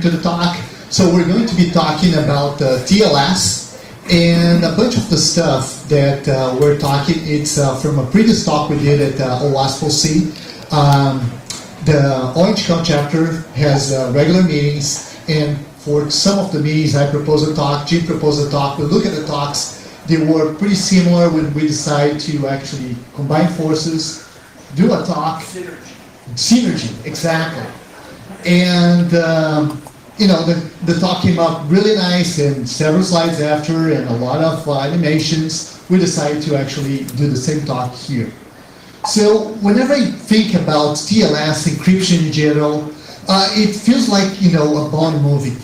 to the talk. So we're going to be talking about TLS, and a bunch of the stuff that we're talking, it's from a previous talk we did at OWASP. The Orange County chapter has regular meetings, and for some of the meetings I proposed a talk, Jim proposed a talk. We look at the talks, they were pretty similar when we decided to actually combine forces, do a talk. Synergy, exactly. And the talk came out really nice, and several slides after, and a lot of animations. We decided to actually do the same talk here. So whenever I think about TLS, encryption in general, it feels like, a Bond movie.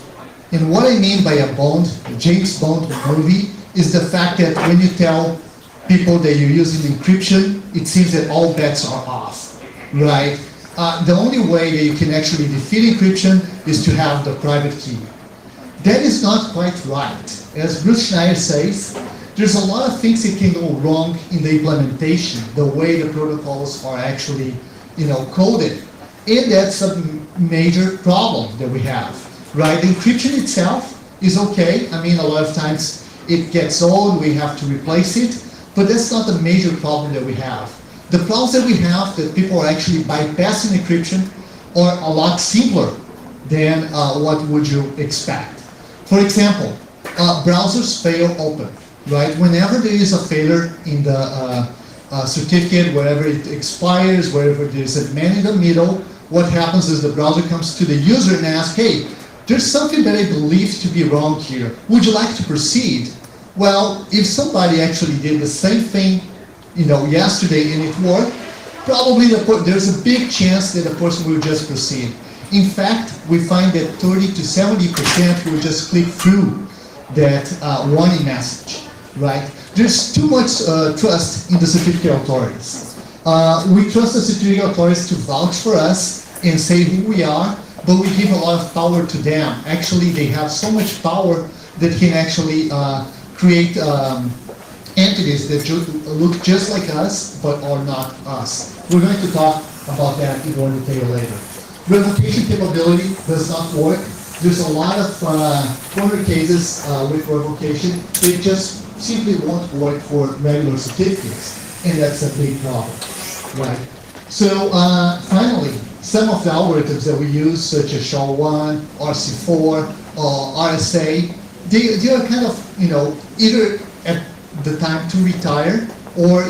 And what I mean by a Bond, a James Bond movie, is the fact that when you tell people that you're using encryption, it seems that all bets are off, right? The only way that you can actually defeat encryption is to have the private key. That is not quite right. As Bruce Schneier says, there's a lot of things that can go wrong in the implementation, the way the protocols are actually, coded. And that's a major problem that we have, right? The encryption itself is okay. I mean, a lot of times it gets old, we have to replace it, but that's not the major problem that we have. The problems that we have that people are actually bypassing encryption are a lot simpler than what would you expect. For example, browsers fail open, right? Whenever there is a failure in the certificate, wherever it expires, wherever there's a man in the middle, what happens is the browser comes to the user and asks, hey, there's something that I believe to be wrong here. Would you like to proceed? Well, if somebody actually did the same thing yesterday and it worked, probably there's a big chance that the person will just proceed. In fact, we find that 30 to 70% will just click through that warning message, right? There's too much trust in the certificate authorities. We trust the certificate authorities to vouch for us and say who we are, but we give a lot of power to them. Actually, they have so much power that can actually create entities that look just like us, but are not us. We're going to talk about that in more detail later. Revocation capability does not work. There's a lot of corner cases with revocation. They just simply won't work for regular certificates, and that's a big problem, right? So finally, some of the algorithms that we use, such as SHA-1, RC4, or RSA, they are kind of, either at the time to retire or,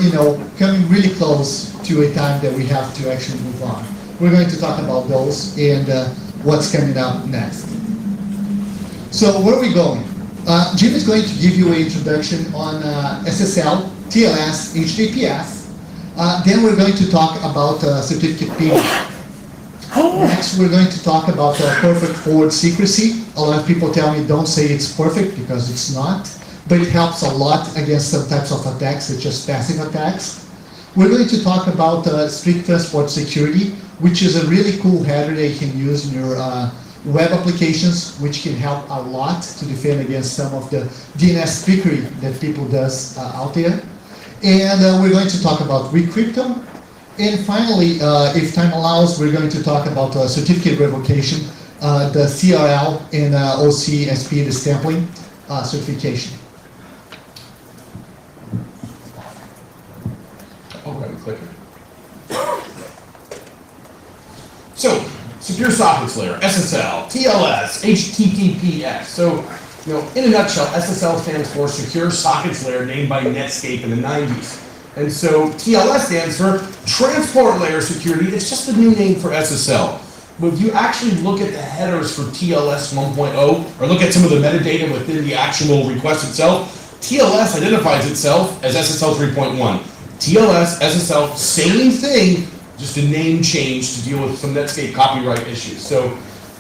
coming really close to a time that we have to actually move on. We're going to talk about those and what's coming up next. So where are we going? Jim is going to give you an introduction on SSL, TLS, HTTPS. Then we're going to talk about certificate payment. Next, we're going to talk about perfect forward secrecy. A lot of people tell me don't say it's perfect because it's not, but it helps a lot against some types of attacks, such as passive attacks. We're going to talk about strict transport security, which is a really cool header that you can use in your web applications, which can help a lot to defend against some of the DNS trickery that people does out there. And we're going to talk about recrypto. And finally, if time allows, we're going to talk about certificate revocation, the CRL and OCSP, the sampling certification. Okay, clicker. So, secure sockets layer, SSL, TLS, HTTPS. So, in a nutshell, SSL stands for Secure Sockets Layer, named by Netscape in the 90s. And so TLS stands for Transport Layer Security. It's just a new name for SSL. But if you actually look at the headers for TLS 1.0, or look at some of the metadata within the actual request itself, TLS identifies itself as SSL 3.1. TLS, SSL, same thing, just a name change to deal with some Netscape copyright issues. So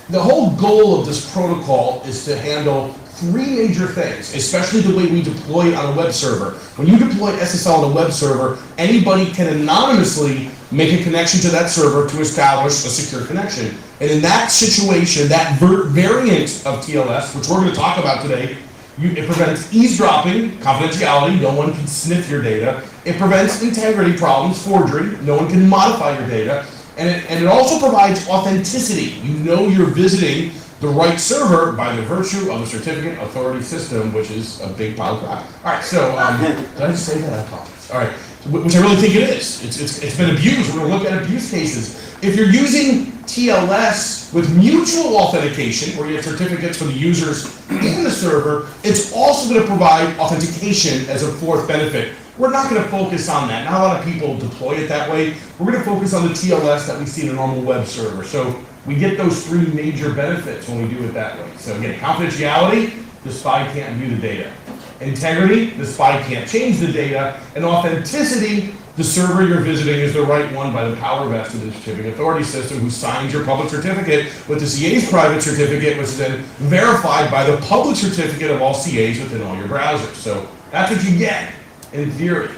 the whole goal of this protocol is to handle three major things, especially the way we deploy it on a web server. When you deploy SSL on a web server, anybody can anonymously make a connection to that server to establish a secure connection. And in that situation, that variant of TLS, which we're going to talk about today, it prevents eavesdropping, confidentiality, no one can sniff your data. It prevents integrity problems, forgery, no one can modify your data. And it also provides authenticity. You know you're visiting the right server by the virtue of the certificate authority system, which is a big pile of crap. All right, so did I just say that? I apologize. All right, which I really think it is. It's been abused. We're going to look at abuse cases. If you're using TLS with mutual authentication, where you have certificates for the users and the server, it's also going to provide authentication as a fourth benefit. We're not going to focus on that. Not a lot of people deploy it that way. We're going to focus on the TLS that we see in a normal web server. So we get those three major benefits when we do it that way. So again, confidentiality, the spy can't view the data. Integrity, the spy can't change the data. And authenticity, the server you're visiting is the right one by the power vested in the certificate authority system who signs your public certificate with the CA's private certificate, which is then verified by the public certificate of all CAs within all your browsers. So that's what you get in theory.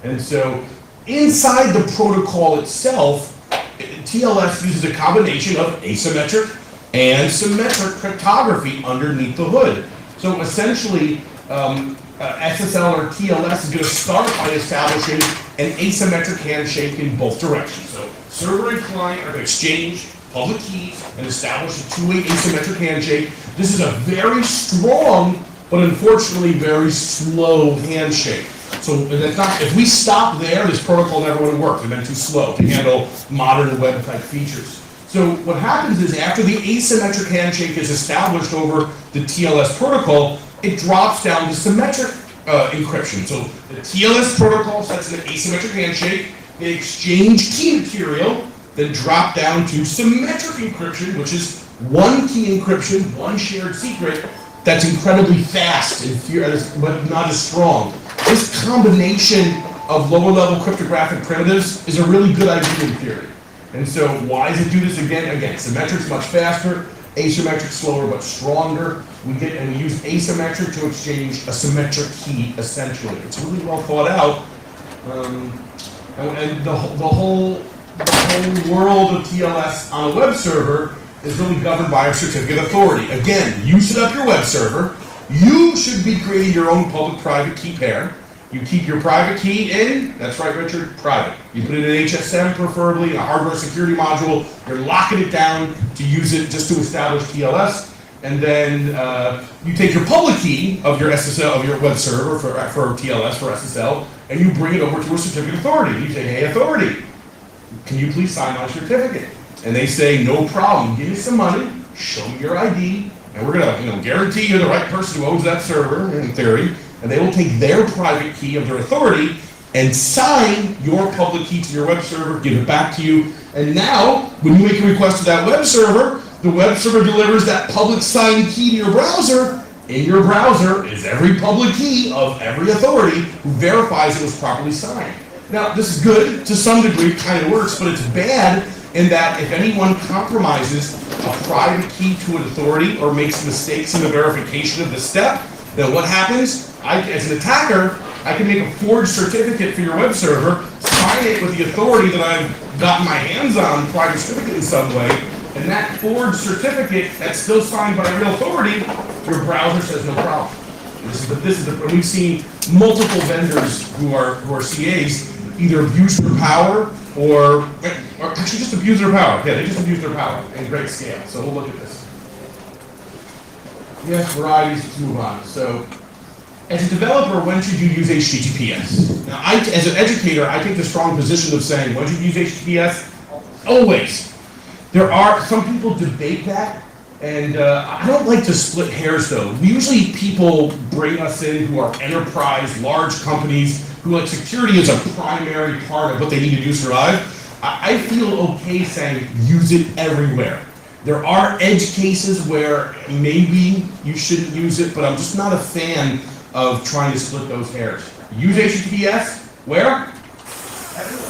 And so inside the protocol itself, TLS uses a combination of asymmetric and symmetric cryptography underneath the hood. So essentially, SSL or TLS is going to start by establishing an asymmetric handshake in both directions. So server and client are going to exchange public keys and establish a two-way asymmetric handshake. This is a very strong, but unfortunately very slow handshake. So if we stop there, this protocol never would have worked. It's been too slow to handle modern web-type features. So what happens is after the asymmetric handshake is established over the TLS protocol, it drops down to symmetric encryption. So the TLS protocol sets an asymmetric handshake, they exchange key material, then drop down to symmetric encryption, which is one key encryption, one shared secret, that's incredibly fast but not as strong. This combination of lower level cryptographic primitives is a really good idea in theory. And so why does it do this again? Again, symmetric's much faster, asymmetric slower but stronger. We use asymmetric to exchange a symmetric key essentially. It's really well thought out. And the whole world of TLS on a web server is really governed by a certificate authority. Again, you set up your web server. You should be creating your own public-private key pair. You keep your private key in, that's right, Richard, private. You put it in HSM, preferably, in a hardware security module. You're locking it down to use it just to establish TLS. And then you take your public key of your SSL, of your web server for TLS, for SSL, and you bring it over to a certificate authority. You say, hey, authority, can you please sign my certificate? And they say, no problem, give me some money, show me your ID, and we're gonna guarantee you're the right person who owns that server, in theory, and they will take their private key of their authority and sign your public key to your web server, give it back to you, and now, when you make a request to that web server, the web server delivers that public signed key to your browser. In your browser is every public key of every authority who verifies it was properly signed. Now, this is good, to some degree, it kind of works, but it's bad in that if anyone compromises a private key to an authority or makes mistakes in the verification of the step, then what happens? As an attacker, I can make a forged certificate for your web server, sign it with the authority that I've gotten my hands on, private certificate in some way, and that forged certificate that's still signed by a real authority, your browser says no problem. We've seen multiple vendors who are CAs either abuse their power or actually just abuse their power. Yeah, they just abuse their power in great scale. So we'll look at this. Yes, varieties to move on. So as a developer, when should you use HTTPS? Now, as an educator, I take the strong position of saying, when should you use HTTPS? Always. Some people debate that, and I don't like to split hairs though. Usually people bring us in who are enterprise, large companies, who like security is a primary part of what they need to do to survive. I feel okay saying use it everywhere. There are edge cases where maybe you shouldn't use it, but I'm just not a fan of trying to split those hairs. Use HTTPS, where?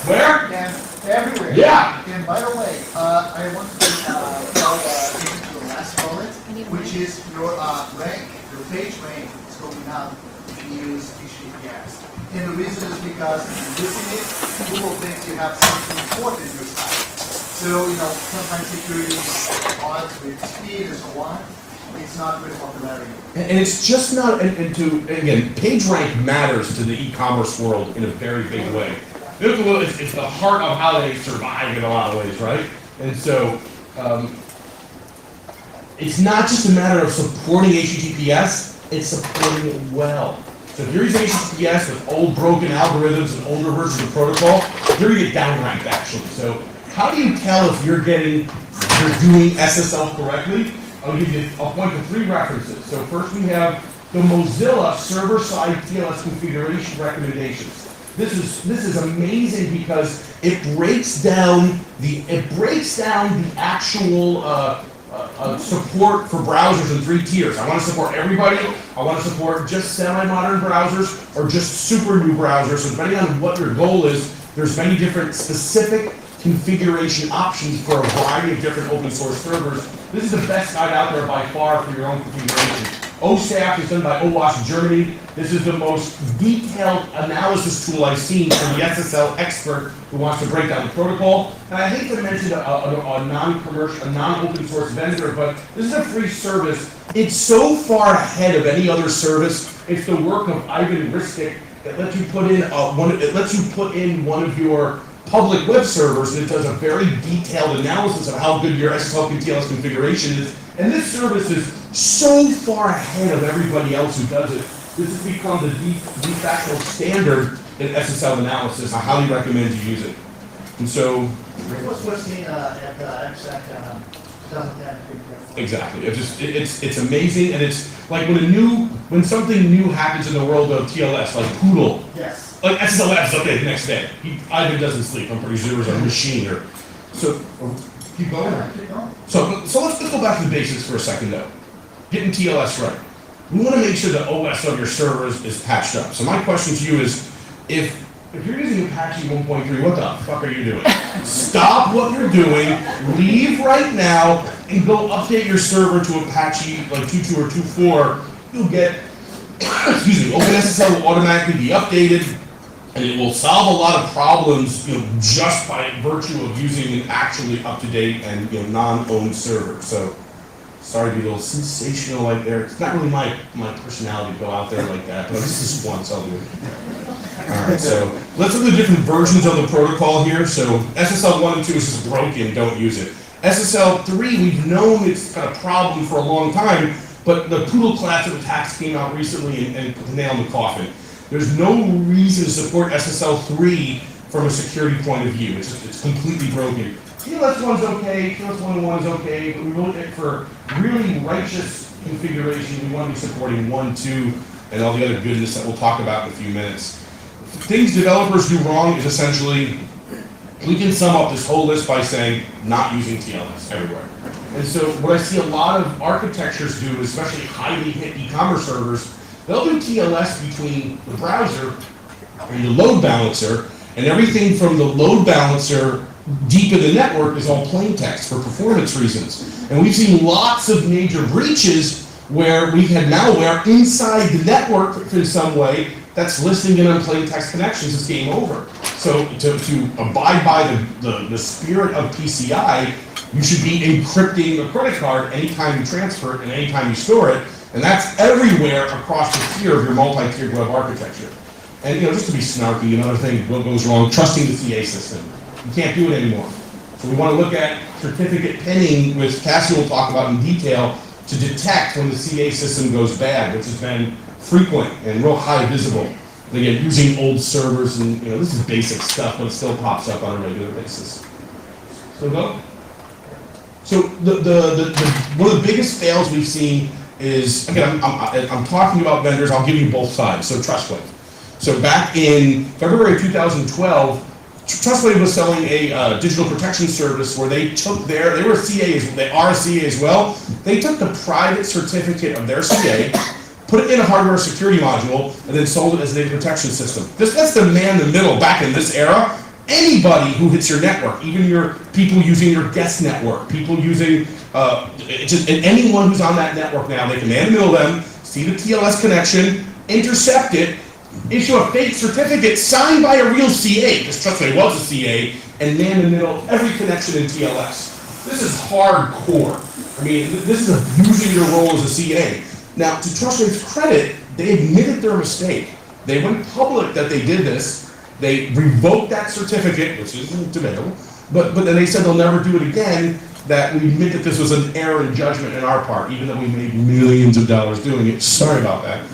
Where? Yeah, everywhere. Yeah. And by the way, I want to get into the last bullet, which is your rank, your page rank is going up if you use HTTPS. And the reason is because if you're using it, Google thinks you have something important in your site. So, sometimes security odds with speed and so on. It's not with popularity. And it's just not, again, PageRank matters to the e-commerce world in a very big way. It's the heart of how they survive in a lot of ways, right? And so, it's not just a matter of supporting HTTPS, it's supporting it well. So if you're using HTTPS with old broken algorithms and older versions of protocol, you're gonna get downranked actually. So how do you tell if you're doing SSL correctly? I'll point to 3 references. So first we have the Mozilla server-side TLS configuration recommendations. This is amazing because it breaks down the actual support for browsers in 3 tiers. I want to support everybody. I want to support just semi-modern browsers or just super new browsers. So depending on what your goal is, there's many different specific configuration options for a variety of different open source servers. This is the best guide out there by far for your own configuration. OSAP is done by OWASP Germany. This is the most detailed analysis tool I've seen from the SSL expert who wants to break down the protocol. And I hate to mention a non-commercial, a non-open source vendor, but this is a free service. It's so far ahead of any other service. It's the work of Ivan Ristic that lets you put in one of your public web servers, and it does a very detailed analysis of how good your SSL TLS configuration is. And this service is so far ahead of everybody else who does it. This has become the de facto standard in SSL analysis. I highly recommend you use it. And so, This was first seen at AppSec 2010. exactly. It's amazing, and it's like when something new happens in the world of TLS, like Poodle. Yes. Like SSL Labs is updated the next day. Ivan doesn't sleep. I'm pretty sure there's a machine or so. Keep going. So let's go back to the basics for a second though. Getting TLS right. We want to make sure the OS of your servers is patched up. So my question to you is, if you're using Apache 1.3, what the fuck are you doing? Stop what you're doing, leave right now, and go update your server to Apache like 2.2 or 2.4. You'll get, excuse me, OpenSSL will automatically be updated, and it will solve a lot of problems, just by virtue of using an actually up-to-date and non-owned server. So, sorry to be a little sensational like there. It's not really my personality to go out there like that, but this is once I'll do it. All right, so let's look at the different versions of the protocol here. So SSL 1 and 2 is just broken, don't use it. SSL 3, we've known it's got a problem for a long time, but the Poodle class of attacks came out recently and put the nail in the coffin. There's no reason to support SSL 3 from a security point of view. It's completely broken. TLS 1's okay, TLS 1.1 is okay, but we look at for really righteous configuration, we want to be supporting 1, 2, and all the other goodness that we'll talk about in a few minutes. Things developers do wrong is essentially, we can sum up this whole list by saying not using TLS everywhere. And so what I see a lot of architectures do, especially highly hit e-commerce servers, they'll do TLS between the browser and the load balancer, and everything from the load balancer deep in the network is all plain text for performance reasons. And we've seen lots of major breaches where we've had malware inside the network in some way that's listing in on plain text connections. It's game over. So to abide by the spirit of PCI, you should be encrypting a credit card anytime you transfer it and anytime you store it. And that's everywhere across the tier of your multi-tiered web architecture. And just to be snarky, another thing what goes wrong, trusting the CA system. You can't do it anymore. So we want to look at certificate pinning, which Cassio will talk about in detail, to detect when the CA system goes bad, which has been frequent and real high visible. And again, using old servers, and this is basic stuff, but it still pops up on a regular basis. So go. So one of the biggest fails we've seen is, again, I'm talking about vendors. I'll give you both sides. So Trustwave. So back in February 2012. Trustwave was selling a digital protection service where they took they are a CA as well. They took the private certificate of their CA, put it in a hardware security module, and then sold it as a data protection system. That's the man in the middle back in this era. Anybody who hits your network, even your people using your guest network, people using, and anyone who's on that network now, they can man in the middle of them, see the TLS connection, intercept it, issue a fake certificate signed by a real CA, because Trustwave was a CA, and man in the middle every connection in TLS. This is hardcore. I mean, this is abusing your role as a CA. Now, to Trustwave's credit, they admitted their mistake. They went public that they did this. They revoked that certificate, which isn't debatable, but then they said they'll never do it again. that we admit that this was an error in judgment in our part, even though we made millions of dollars doing it. Sorry about that.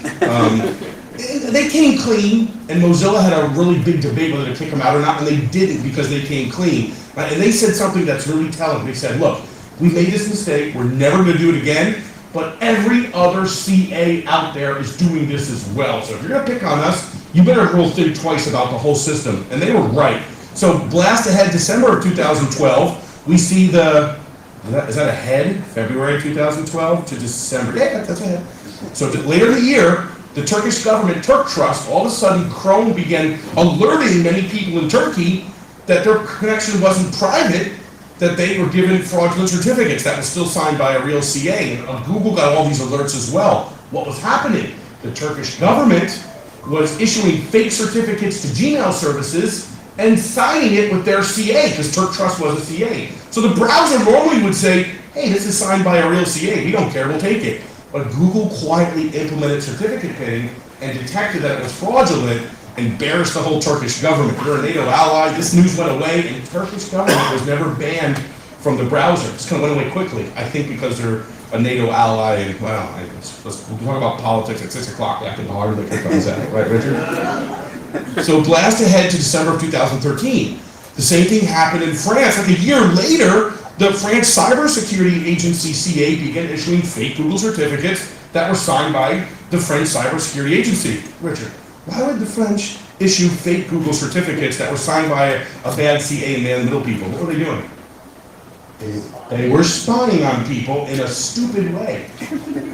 They came clean, and Mozilla had a really big debate whether to kick them out or not, and they didn't because they came clean. Right? And they said something that's really telling. They said, look, we made this mistake, we're never going to do it again, but every other CA out there is doing this as well. So if you're going to pick on us, you better roll think twice about the whole system. And they were right. So blast ahead December of 2012, we see the, is that ahead? February 2012 to December? Yeah, that's ahead. So later in the year, the Turkish government, Turk Trust, all of a sudden Chrome began alerting many people in Turkey that their connection wasn't private, that they were given fraudulent certificates that were still signed by a real CA. And Google got all these alerts as well. What was happening? The Turkish government was issuing fake certificates to Gmail services and signing it with their CA, because Turk Trust was a CA. So the browser normally would say, hey, this is signed by a real CA, we don't care, we'll take it. But Google quietly implemented certificate pinning and detected that it was fraudulent, embarrassed the whole Turkish government. They're a NATO ally, this news went away, and the Turkish government was never banned from the browser. It just kind of went away quickly, I think because they're a NATO ally, and well, we'll talk about politics at 6 o'clock after the harder the kick comes out, right, Richard? So blast ahead to December of 2013. The same thing happened in France. Like a year later, the French cybersecurity agency CA began issuing fake Google certificates that were signed by the French cybersecurity agency. Richard, why would the French issue fake Google certificates that were signed by a bad CA and man-in-the-middle people? What were they doing? They were spying on people in a stupid way.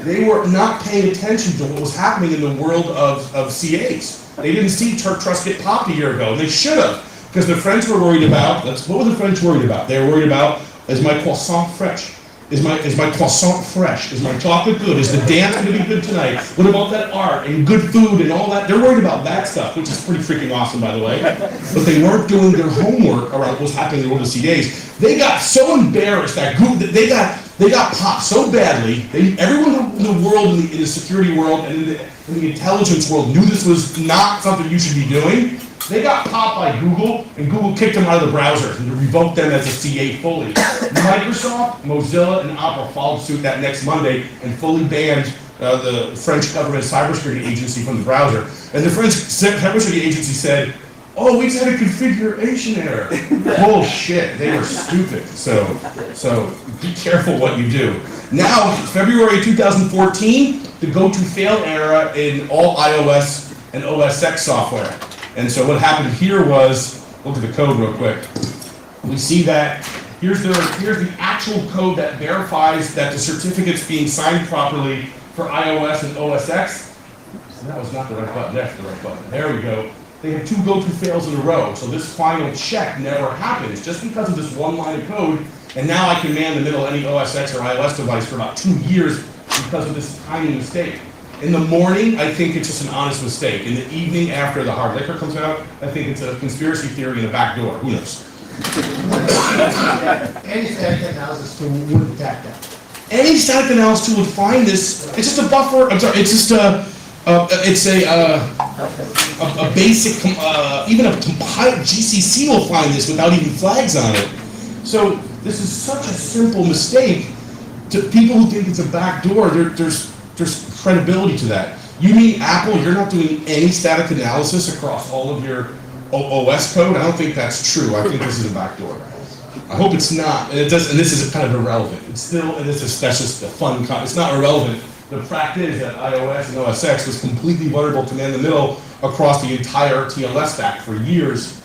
They were not paying attention to what was happening in the world of CAs. They didn't see Turk Trust get popped a year ago, and they should have, because the French were worried about, what were the French worried about? They were worried about, is my croissant fresh? Is my croissant fresh? Is my chocolate good? Is the dance going to be good tonight? What about that art and good food and all that? They're worried about that stuff, which is pretty freaking awesome, by the way. But they weren't doing their homework around what was happening in the world of CAs. They got so embarrassed that they got popped so badly. Everyone in the world, in the security world, and in the intelligence world knew this was not something you should be doing. They got popped by Google, and Google kicked them out of the browser and revoked them as a CA fully. Microsoft, Mozilla, and Opera followed suit that next Monday and fully banned the French government cybersecurity agency from the browser. And the French cybersecurity agency said, oh, we just had a configuration error. Bullshit, they were stupid. So be careful what you do. Now, February 2014, the go-to-fail era in all iOS and OS X software. And so what happened here was, look at the code real quick. We see that here's the actual code that verifies that the certificate's being signed properly for iOS and OS X. So that was not the right button, that's the right button. There we go. They had two go-to fails in a row, so this final check never happens just because of this one line of code. And now I can man the middle of any OS X or iOS device for about 2 years because of this tiny mistake. In the morning, I think it's just an honest mistake. In the evening, after the hard liquor comes out, I think it's a conspiracy theory in the back door. Who knows? Any static analysis tool would detect that. Any static analysis tool would find this. It's just a buffer. I'm sorry. It's just a basic. Even a compiled GCC will find this without even flags on it. So this is such a simple mistake. To people who think it's a back door, there's credibility to that. You mean Apple, you're not doing any static analysis across all of your OS code? I don't think that's true. I think this is a backdoor. I hope it's not, and it does. And this is kind of irrelevant. It's still, and that's just a fun. It's not irrelevant. The fact is that iOS and OS X was completely vulnerable to man in the middle across the entire TLS stack for years.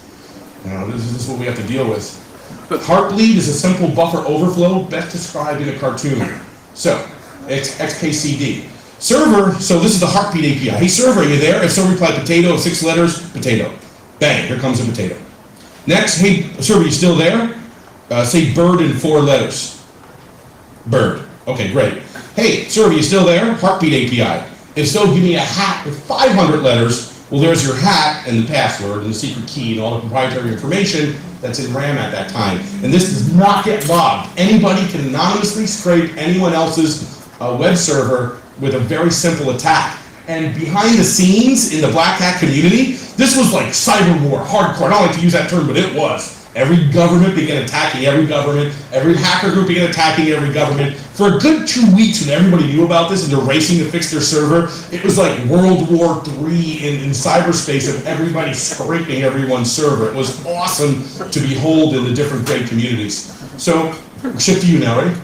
You know, this is what we have to deal with. Heartbleed is a simple buffer overflow, best described in a cartoon. So, it's XKCD. Server, so this is the heartbeat API. Hey server, are you there? If so, reply potato, 6 letters, potato. Bang, here comes a potato. Next, hey server, you still there? Say bird in 4 letters. Bird. Okay, great. Hey server, you still there? Heartbeat API. If so, give me a hat with 500 letters. Well, there's your hat and the password and the secret key and all the proprietary information that's in RAM at that time. And this does not get logged. Anybody can anonymously scrape anyone else's web server with a very simple attack. And behind the scenes in the black hat community, this was like cyber war, hardcore. I don't like to use that term, but it was. Every government began attacking every government. Every hacker group began attacking every government. For a good 2 weeks when everybody knew about this and they're racing to fix their server, it was like World War III in cyberspace of everybody scraping everyone's server. It was awesome to behold in the different great communities. So, shift to you now, ready?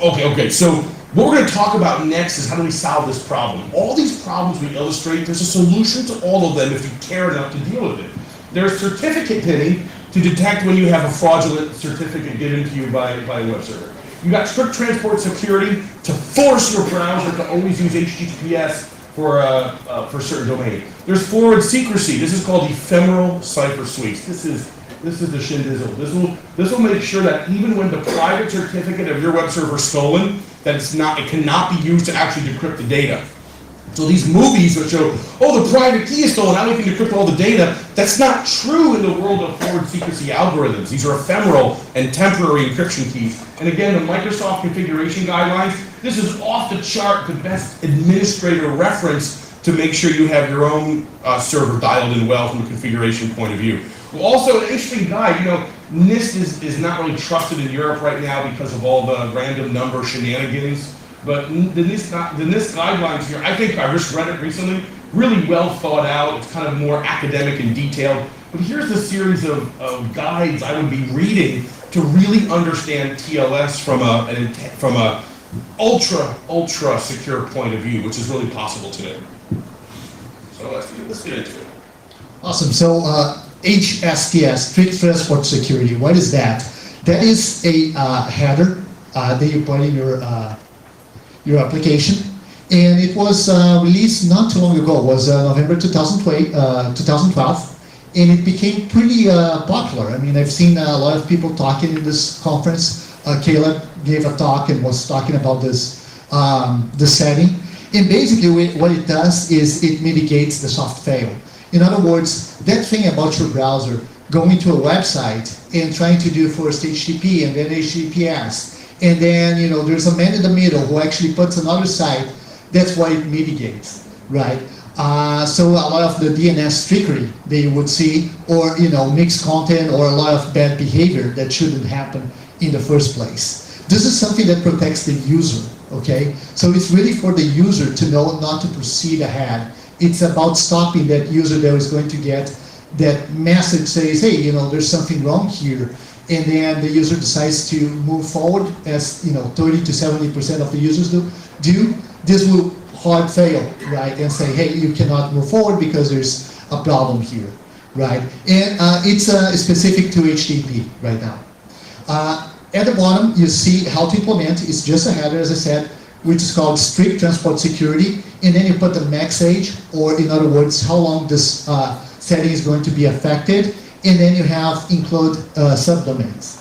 Okay, so what we're going to talk about next is how do we solve this problem. All these problems we illustrate, there's a solution to all of them if you care enough to deal with it. There's certificate pinning to detect when you have a fraudulent certificate given to you by a web server. You got strict transport security to force your browser to always use HTTPS for certain domain. There's forward secrecy. This is called ephemeral cipher sweeps. This is the shindizzle. This will make sure that even when the private certificate of your web server is stolen, that it cannot be used to actually decrypt the data. So these movies that show, oh, the private key is stolen, now we can decrypt all the data. That's not true in the world of forward secrecy algorithms. These are ephemeral and temporary encryption keys. And again, the Microsoft configuration guidelines, this is off the chart, the best administrator reference to make sure you have your own server dialed in well from a configuration point of view. Well, also, an interesting guide, NIST is not really trusted in Europe right now because of all the random number shenanigans. But the NIST guidelines here, I think I just read it recently, really well thought out. It's kind of more academic and detailed. But here's a series of guides I would be reading to really understand TLS from a ultra secure point of view, which is really possible today. So let's get into it. Awesome. So HSTS, Strict Transport Security, what is that? That is a header that you put in your application, and it was released not too long ago. It was November 2012, and it became pretty popular. I mean, I've seen a lot of people talking in this conference. Caleb gave a talk and was talking about this setting, and basically what it does is it mitigates the soft fail. In other words, that thing about your browser going to a website and trying to do first HTTP and then HTTPS, and then there's a man in the middle who actually puts another site. That's why it mitigates, right? So a lot of the DNS trickery that you would see, or mixed content, or a lot of bad behavior that shouldn't happen in the first place. This is something that protects the user, okay? So it's really for the user to know not to proceed ahead. It's about stopping that user that is going to get that message says, hey, there's something wrong here. And then the user decides to move forward, as 30 to 70% of the users do. This will hard fail, right? And say, hey, you cannot move forward because there's a problem here, right? And it's specific to HTTP right now. At the bottom, you see how to implement. It's just a header, as I said, which is called Strict Transport Security. And then you put the max age, or in other words, how long this setting is going to be affected. And then you have include subdomains.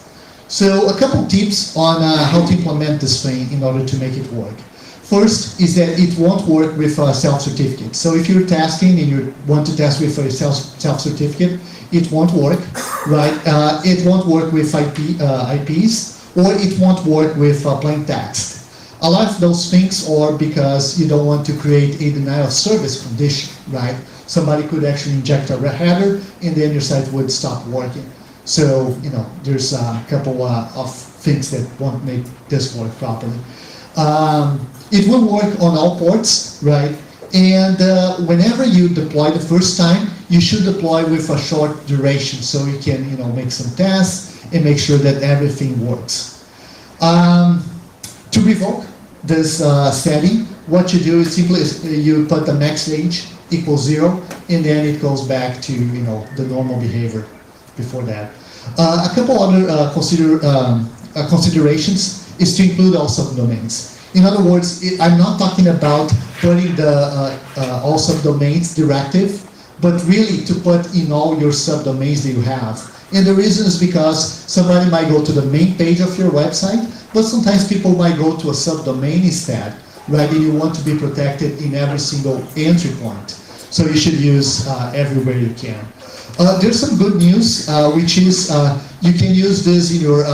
So a couple tips on how to implement this thing in order to make it work. First is that it won't work with self-certificate. So if you're testing and you want to test with a self-certificate, it won't work, right? It won't work with IPs, or it won't work with plain text. A lot of those things are because you don't want to create a denial of service condition, right? Somebody could actually inject a header, and then your site would stop working. So, there's a couple of things that won't make this work properly. It will work on all ports, right? And whenever you deploy the first time, you should deploy with a short duration, so you can, make some tests and make sure that everything works. To revoke this setting, what you do is simply you put the max age equals 0, and then it goes back to the normal behavior before that. A couple other considerations is to include all subdomains. In other words, I'm not talking about putting the all subdomains directive, but really to put in all your subdomains that you have. And the reason is because somebody might go to the main page of your website, but sometimes people might go to a subdomain instead, right? And you want to be protected in every single entry point. So you should use everywhere you can. There's some good news, which is you can use this in your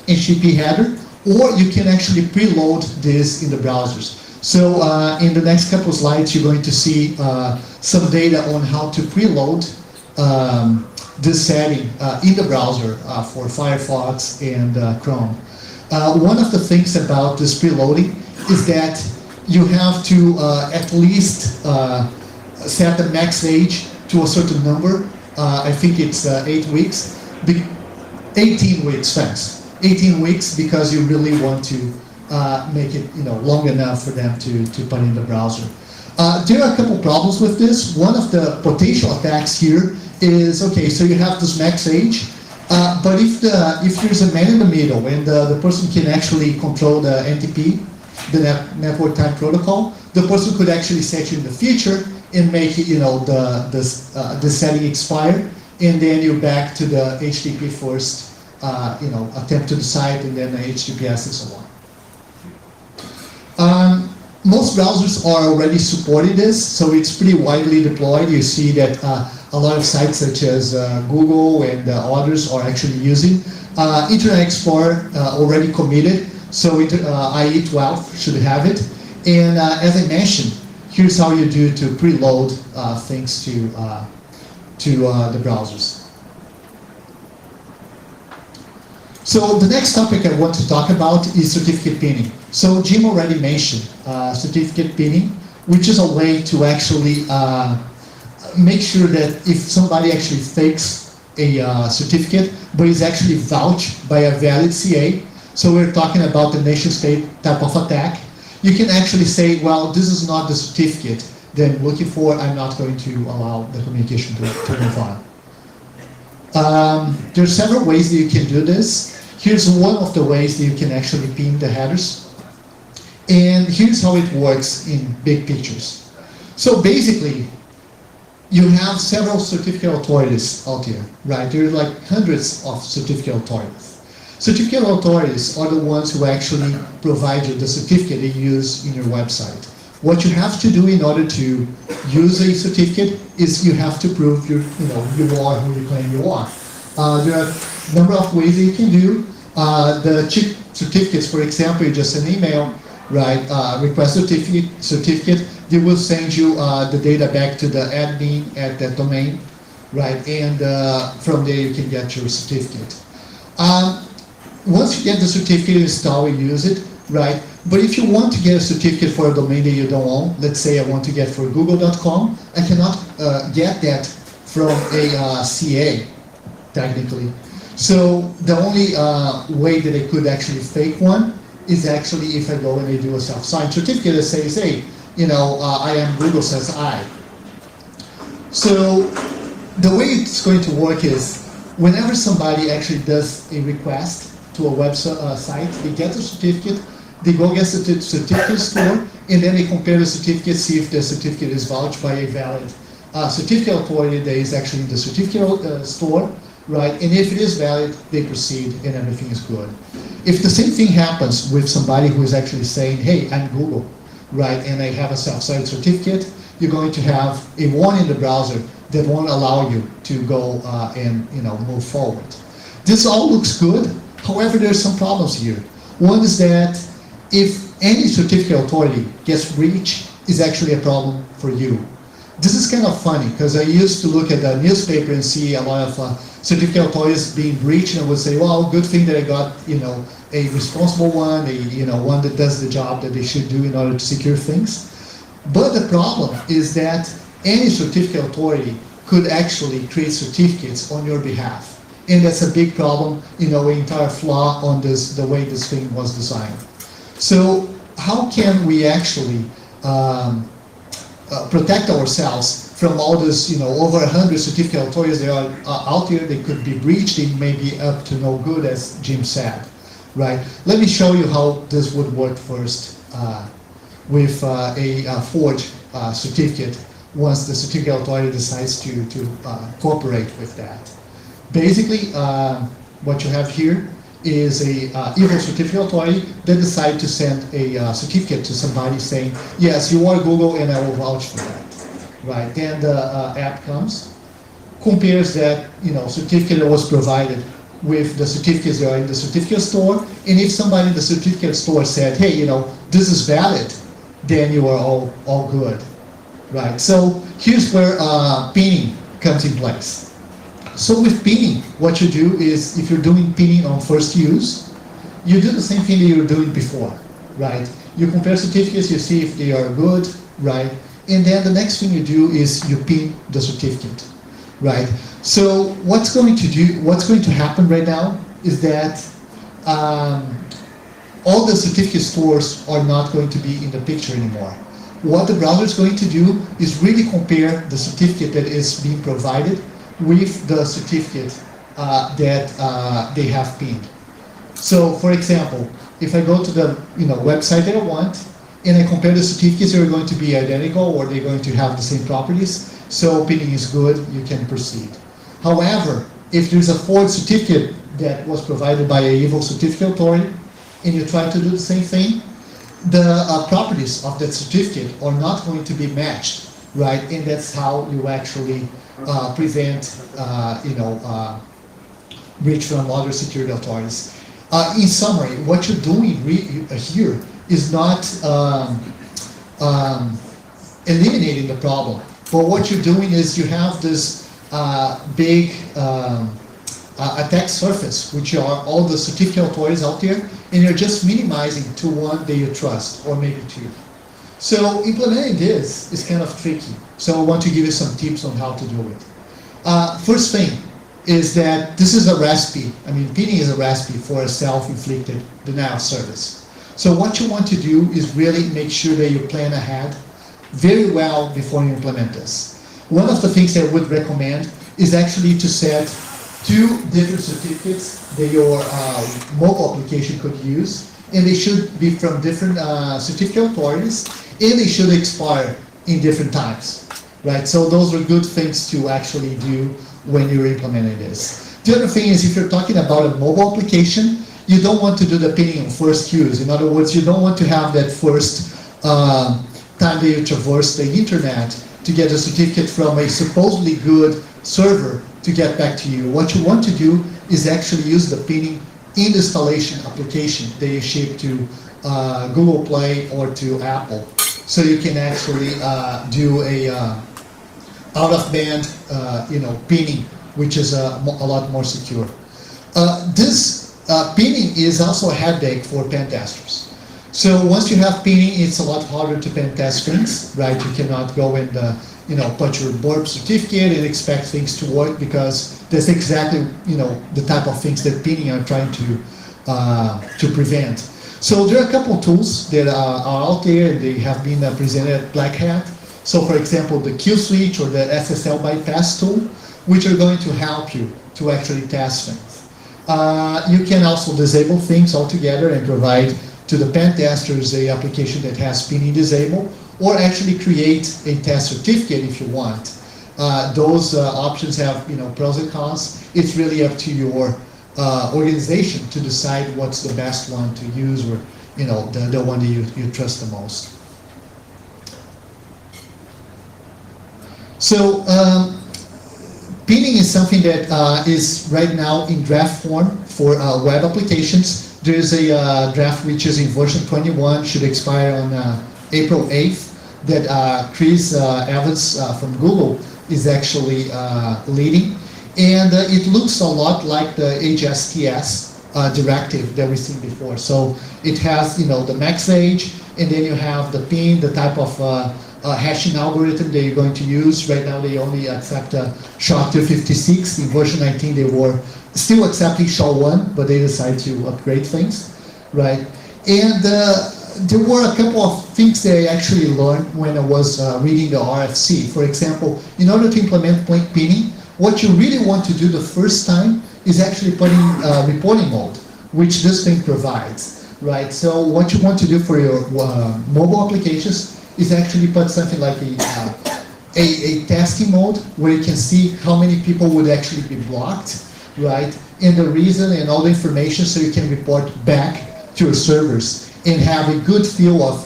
HTTP header, or you can actually preload this in the browsers. So in the next couple of slides, you're going to see some data on how to preload this setting in the browser for Firefox and Chrome. One of the things about this preloading is that you have to at least set the max age to a certain number. I think it's 8 weeks. 18 weeks, thanks. 18 weeks because you really want to make it long enough for them to put in the browser. There are a couple problems with this. One of the potential attacks here is, okay, so you have this max age, but if there's a man in the middle and the person can actually control the NTP, the network time protocol, the person could actually set you in the future and make the setting expire, and then you're back to the HTTP first, attempt to the site, and then the HTTPS and so on. Most browsers are already supporting this, so it's pretty widely deployed. You see that a lot of sites such as Google and others are actually using. Internet Explorer already committed, so IE 12 should have it. And as I mentioned, here's how you do to preload things to the browsers. So the next topic I want to talk about is certificate pinning. So Jim already mentioned certificate pinning, which is a way to actually make sure that if somebody actually fakes a certificate, but is actually vouched by a valid CA, so we're talking about the nation-state type of attack, you can actually say, well, this is not the certificate that I'm looking for, I'm not going to allow the communication to move on. There are several ways that you can do this. Here's one of the ways that you can actually pin the headers. And here's how it works in big pictures. So basically, you have several certificate authorities out here, right? There are like hundreds of certificate authorities. Certificate authorities are the ones who actually provide you the certificate that you use in your website. What you have to do in order to use a certificate is you have to prove you are who you claim you are. There are a number of ways that you can do. The cheap certificates, for example, you just send an email, right? Request certificate. They will send you the data back to the admin at that domain, right? And from there you can get your certificate. Once you get the certificate installed and use it, right? But if you want to get a certificate for a domain that you don't own, let's say I want to get for google.com, I cannot get that from a CA, technically. So the only way that I could actually fake one is actually if I go and I do a self-signed certificate that says, hey, I am Google says I. So the way it's going to work is whenever somebody actually does a request to a website, they get a certificate, they go get the certificate store, and then they compare the certificate, see if the certificate is vouched by a valid certificate authority that is actually in the certificate store, right? And if it is valid, they proceed and everything is good. If the same thing happens with somebody who is actually saying, hey, I'm Google, right, and I have a self-signed certificate, you're going to have a warning in the browser that won't allow you to go and move forward. This all looks good. However, there are some problems here. One is that if any certificate authority gets breached, is actually a problem for you. This is kind of funny because I used to look at the newspaper and see a lot of certificate authorities being breached, and I would say, well, good thing that I got a responsible one, one that does the job that they should do in order to secure things. But the problem is that any certificate authority could actually create certificates on your behalf. And that's a big problem, an entire flaw on the way this thing was designed. So how can we actually protect ourselves from all this, over 100 certificate authorities that are out there? They could be breached, they may be up to no good, as Jim said, right? Let me show you how this would work first with a forged certificate once the certificate authority decides to cooperate with that. Basically, what you have here is a evil certificate authority that decide to send a certificate to somebody saying, yes, you are Google and I will vouch for that, right? And the app comes, compares that certificate that was provided with the certificates that are in the certificate store, and if somebody in the certificate store said, hey, this is valid, then you are all good, right? So here's where pinning comes in place. So with pinning, what you do is, if you're doing pinning on first use, you do the same thing that you were doing before, right? You compare certificates, you see if they are good, right? And then the next thing you do is you pin the certificate, right? So what's going to happen right now is that all the certificate stores are not going to be in the picture anymore. What the browser is going to do is really compare the certificate that is being provided with the certificate that they have pinned. So, for example, if I go to the website that I want, and I compare the certificates, they're going to be identical or they're going to have the same properties. So pinning is good, you can proceed. However, if there's a forward certificate that was provided by a evil certificate authority, and you try to do the same thing, the properties of that certificate are not going to be matched, right? And that's how you actually prevent, breach from other security authorities. In summary, what you're doing here is not eliminating the problem, but what you're doing is you have this big attack surface, which are all the certificate authorities out there, and you're just minimizing to one that you trust, or maybe two. So implementing this is kind of tricky. So I want to give you some tips on how to do it. First thing is that this is a recipe. Pinning is a recipe for a self-inflicted denial of service. So what you want to do is really make sure that you plan ahead very well before you implement this. One of the things that I would recommend is actually to set 2 different certificates that your mobile application could use, and they should be from different certificate authorities, and they should expire in different times, right? So those are good things to actually do when you're implementing this. The other thing is, if you're talking about a mobile application, you don't want to do the pinning on first use. In other words, you don't want to have that first time that you traverse the internet to get a certificate from a supposedly good server to get back to you. What you want to do is actually use the pinning in the installation application that you ship to Google Play or to Apple, so you can actually do a out-of-band pinning, which is a lot more secure. This pinning is also a headache for pen testers. So once you have pinning, it's a lot harder to pen test things, right? You cannot go and put your board certificate and expect things to work, because that's exactly the type of things that pinning are trying to prevent. So there are a couple of tools that are out there, and they have been presented at Black Hat. So for example, the kill switch or the SSL bypass tool, which are going to help you to actually test things. You can also disable things altogether and provide to the pen testers a application that has pinning disabled, or actually create a test certificate if you want. Those options have pros and cons. It's really up to your organization to decide what's the best one to use, or the one that you trust the most. So pinning is something that is right now in draft form for web applications. There's a draft which is in version 21, should expire on April 8th, that Chris Evans from Google is actually leading. And it looks a lot like the HSTS directive that we've seen before. So it has the max age, and then you have the PIN, the type of hashing algorithm that you're going to use. Right now they only accept SHA-256. In version 19 they were still accepting SHA-1, but they decided to upgrade things, right? And there were a couple of things that I actually learned when I was reading the RFC. For example, in order to implement pinning, what you really want to do the first time is actually put in reporting mode, which this thing provides, right? So what you want to do for your mobile applications is actually put something like a testing mode, where you can see how many people would actually be blocked, right? And the reason and all the information, so you can report back to your servers and have a good feel of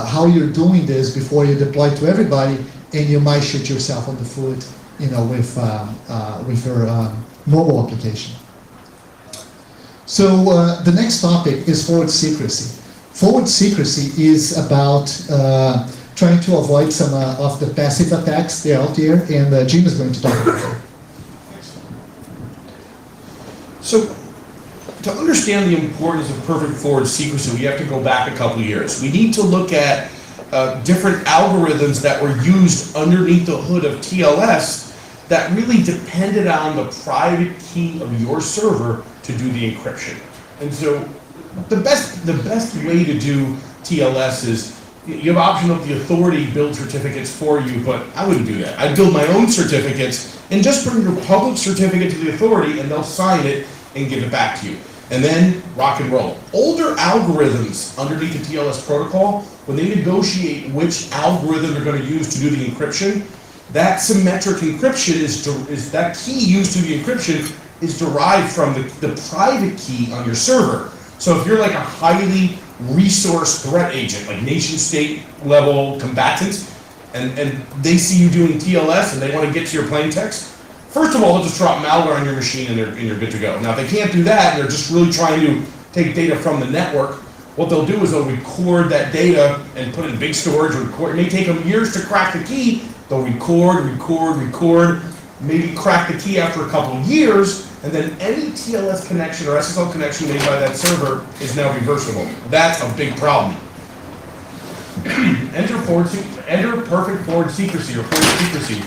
how you're doing this before you deploy to everybody, and you might shoot yourself on the foot with your mobile application. So the next topic is forward secrecy. Forward secrecy is about trying to avoid some of the passive attacks that are out there, and Jim is going to talk about that. to understand the importance of perfect forward secrecy, we have to go back a couple of years. We need to look at different algorithms that were used underneath the hood of TLS that really depended on the private key of your server to do the encryption. And so the best way to do TLS is you have option of the authority build certificates for you, but I wouldn't do that. I'd build my own certificates and just bring your public certificate to the authority and they'll sign it and give it back to you. And then rock and roll. Older algorithms underneath the TLS protocol, when they negotiate which algorithm they're going to use to do the encryption, that symmetric encryption is that key used to the encryption is derived from the private key on your server. So if you're like a highly resource threat agent, like nation state level combatants, and they see you doing TLS and they want to get to your plain text, first of all, they'll just drop malware on your machine and you're good to go. Now, if they can't do that and they're just really trying to take data from the network, what they'll do is they'll record that data and put it in big storage. It may take them years to crack the key. They'll record, maybe crack the key after a couple of years, and then any TLS connection or SSL connection made by that server is now reversible. That's a big problem. Enter perfect forward secrecy or forward secrecy,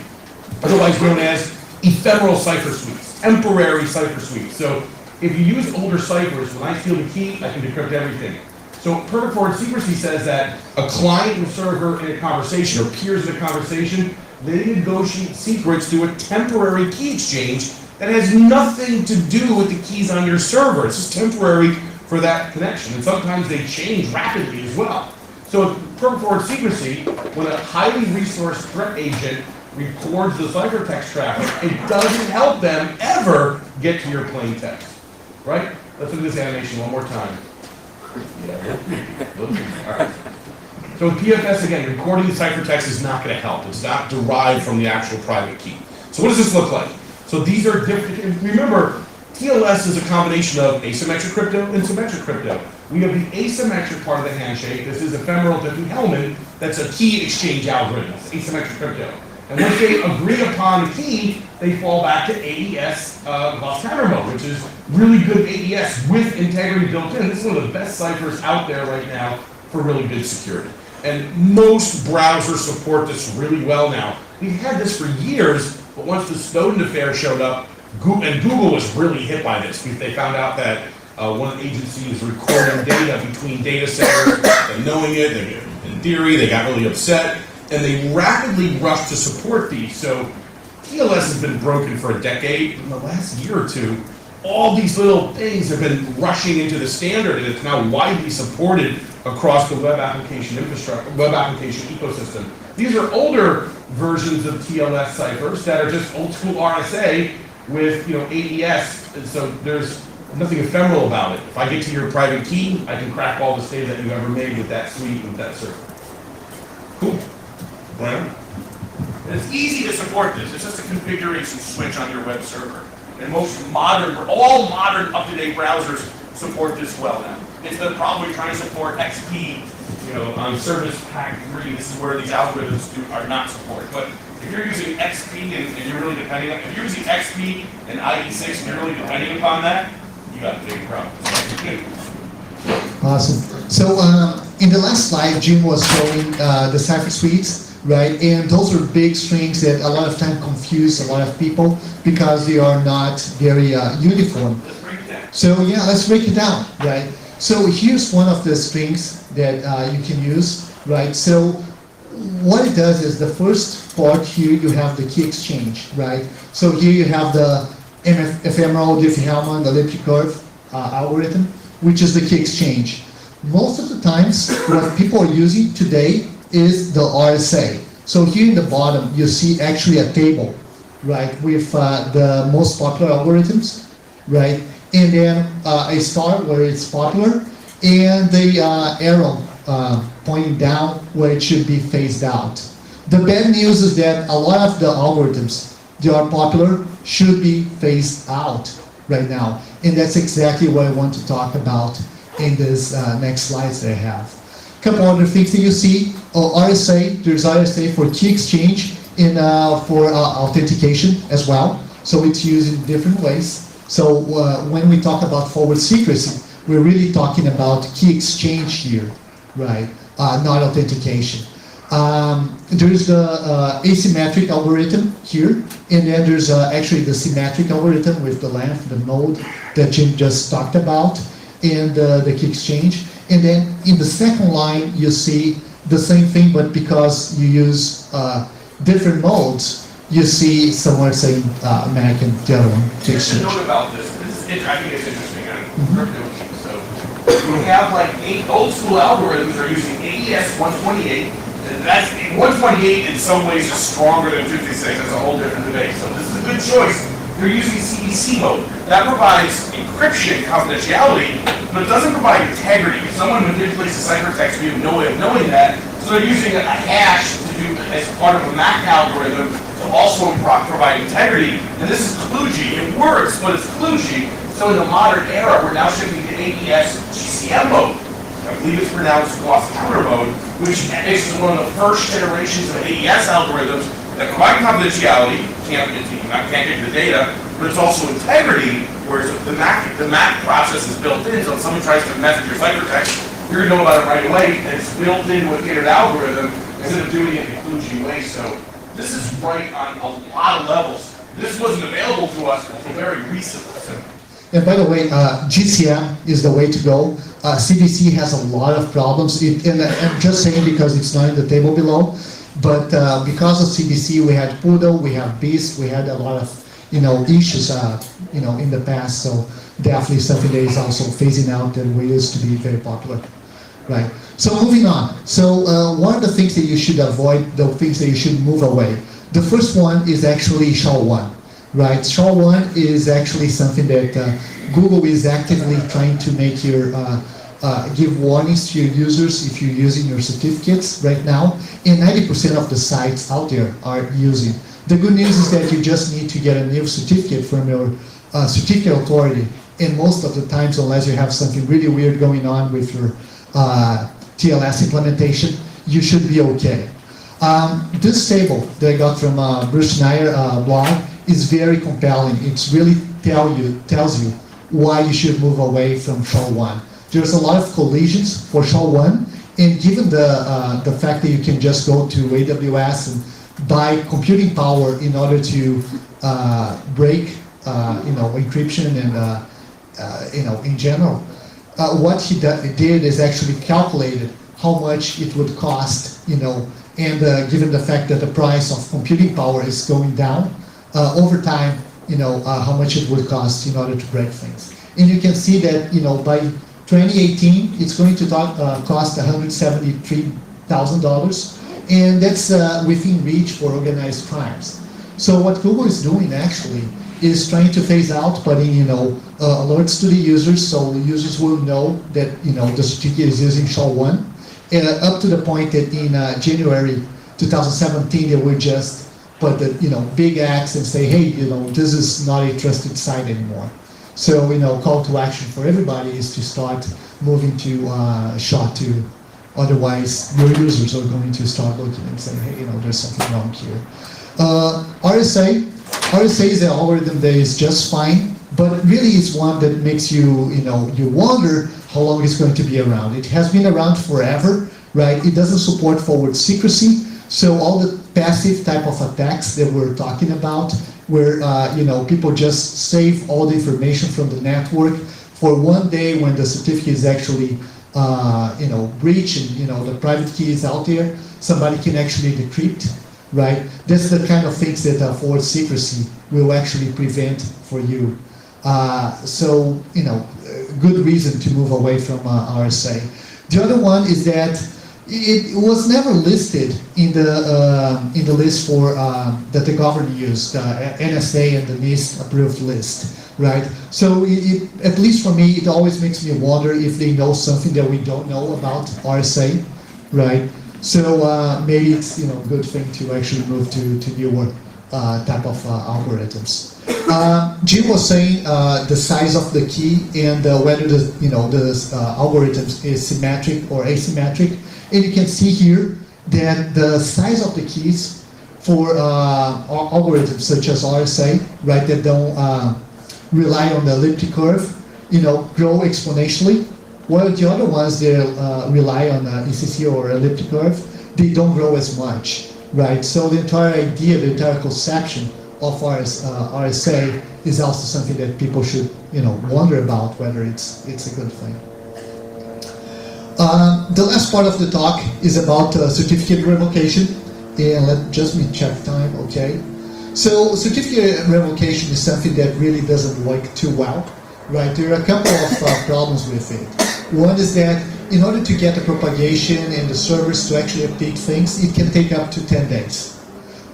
otherwise known as ephemeral cipher suites, temporary cipher suites. So if you use older ciphers, when I steal the key, I can decrypt everything. So perfect forward secrecy says that a client and server in a conversation or peers in a conversation, they negotiate secrets through a temporary key exchange that has nothing to do with the keys on your server. It's just temporary for that connection. And sometimes they change rapidly as well. So perfect forward secrecy, when a highly resourced threat agent records the ciphertext traffic, it doesn't help them ever get to your plain text. Right? Let's look at this animation one more time. All right. So with PFS, again, recording the ciphertext is not going to help. It's not derived from the actual private key. So what does this look like? So these are different. Remember, TLS is a combination of asymmetric crypto and symmetric crypto. We have the asymmetric part of the handshake. This is ephemeral Diffie-Hellman. That's a key exchange algorithm. It's asymmetric crypto. And once they agree upon the key, they fall back to AES lost hammer mode, which is really good AES with integrity built in. This is one of the best ciphers out there right now for really good security. And most browsers support this really well now. We've had this for years, but once the Snowden affair showed up, Google was really hit by this. They found out that one agency was recording data between data centers and knowing it. In theory, they got really upset. And they rapidly rushed to support these. So TLS has been broken for a decade. In the last year or two, all these little things have been rushing into the standard, and it's now widely supported across the web application infrastructure, web application ecosystem. These are older versions of TLS ciphers that are just old school RSA with AES, and so there's nothing ephemeral about it. If I get to your private key, I can crack all the data that you ever made with that suite, with that server. Cool. Right? And it's easy to support this. It's just a configuration switch on your web server. And all modern up-to-date browsers support this well now. It's the problem we're trying to support XP, on Service Pack 3. This is where these algorithms are not supported. But if you're using XP and you're really depending on, if you're using XP and IE6 and you're really depending upon that, you got a big problem. Awesome. So in the last slide, Jim was showing the cipher suites. Right, and those are big strings that a lot of time confuse a lot of people because they are not very uniform. Let's break it down. So yeah, let's break it down, right? So here's one of the strings that you can use, right? So what it does is the first part here, you have the key exchange, right? So here you have the ephemeral Diffie-Hellman, the elliptic curve algorithm, which is the key exchange. Most of the times, what people are using today is the RSA. So here in the bottom, you see actually a table, right, with the most popular algorithms, right? And then a star where it's popular, and the arrow pointing down where it should be phased out. The bad news is that a lot of the algorithms that are popular should be phased out right now. And that's exactly what I want to talk about in this next slides that I have. Couple other things that you see. RSA, there's RSA for key exchange and for authentication as well. So it's used in different ways. So when we talk about forward secrecy, we're really talking about key exchange here, right? Not authentication. There's the asymmetric algorithm here, and then there's actually the symmetric algorithm with the length, the node that Jim just talked about, and the key exchange. And then in the second line, you see the same thing, but because you use different modes, you see somewhere saying Mac and the other one. There's a note about this. I think it's interesting. So we have like 8 old school algorithms are using AES 128. And that's 128 in some ways is stronger than 56. That's a whole different debate. So this is a good choice. They're using CBC mode. That provides encryption, confidentiality, but it doesn't provide integrity. If someone manipulates the ciphertext, we have no way of knowing that. So they're using a hash to do as part of a MAC algorithm to also provide integrity. And this is kludgy. It works, but it's kludgy. So in the modern era, we're now shifting to AES GCM mode. I believe it's pronounced lost counter mode, which is one of the first generations of AES algorithms that provide confidentiality, can't get the data, but it's also integrity, whereas the MAC process is built in, so if someone tries to mess with your ciphertext, you're going to know about it right away, and it's built into a standard algorithm instead of doing it in a kludgy way. So this is right on a lot of levels. This wasn't available to us until very recently. And by the way, GCM is the way to go. CBC has a lot of problems, and I'm just saying because it's not in the table below, but because of CBC, we had Poodle, we have Beast, we had a lot of issues in the past, so definitely something that is also phasing out that we used to be very popular, right? So moving on. So what are the things that you should avoid, the things that you should move away? The first one is actually SHA-1. Right, SHA-1 is actually something that Google is actively trying to make your give warnings to your users if you're using your certificates right now, and 90% of the sites out there are using. The good news is that you just need to get a new certificate from your certificate authority, and most of the times, unless you have something really weird going on with your TLS implementation, you should be okay. This table that I got from Bruce Schneier blog is very compelling. It's really tells you why you should move away from SHA-1. There's a lot of collisions for SHA-1, and given the fact that you can just go to AWS and buy computing power in order to break encryption and in general, what he did is actually calculated how much it would cost, and given the fact that the price of computing power is going down, over time, how much it would cost in order to break things. And you can see that, by 2018, it's going to cost $173,000, and that's within reach for organized crimes. So what Google is doing actually is trying to phase out putting, alerts to the users, so the users will know that, the certificate is using SHA-1, up to the point that in January 2017, they would just put the big X and say, hey, this is not a trusted site anymore. So call to action for everybody is to start moving to SHA-2. Otherwise, your users are going to start looking and saying, hey, there's something wrong here. RSA is an algorithm that is just fine, but really it's one that makes you you wonder how long it's going to be around. It has been around forever, right? It doesn't support forward secrecy. So all the passive type of attacks that we're talking about, where people just save all the information from the network for one day when the certificate is actually breached and the private key is out there, somebody can actually decrypt, right? That's the kind of things that forward secrecy will actually prevent for you. So good reason to move away from RSA. The other one is that it was never listed in the list for that the government used, NSA and the NIST approved list, right? So at least for me, it always makes me wonder if they know something that we don't know about RSA, right? So maybe it's a good thing to actually move to newer type of algorithms. Jim was saying the size of the key and whether the algorithms is symmetric or asymmetric. And you can see here that the size of the keys for algorithms such as RSA, right, that don't rely on the elliptic curve, grow exponentially, while the other ones that rely on ECC or elliptic curve, they don't grow as much, right? So the entire idea, the entire conception of RSA is also something that people should, wonder about whether it's a good thing. The last part of the talk is about certificate revocation, and let just me check time. Okay, so certificate revocation is something that really doesn't work too well, right? There are a couple of problems with it. One is that in order to get the propagation and the servers to actually update things, it can take up to 10 days.